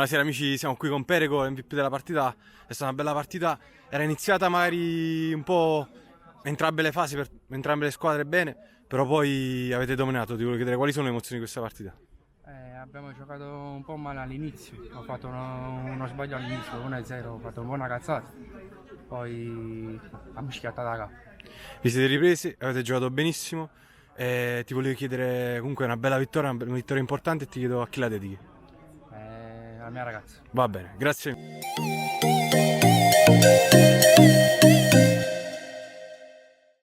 Buonasera amici, siamo qui con Perego, MVP della partita. È stata una bella partita, era iniziata magari un po' entrambe le fasi per entrambe le squadre bene, però poi avete dominato. Ti volevo chiedere quali sono le emozioni di questa partita. Abbiamo giocato un po' male all'inizio, ho fatto uno sbaglio all'inizio, 1-0, ho fatto un po' una cazzata, poi abbiamo schiattato la capo. Vi siete ripresi, avete giocato benissimo. Ti volevo chiedere comunque una bella vittoria, una vittoria importante e ti chiedo a chi la dedichi. La mia ragazza. Va bene, grazie.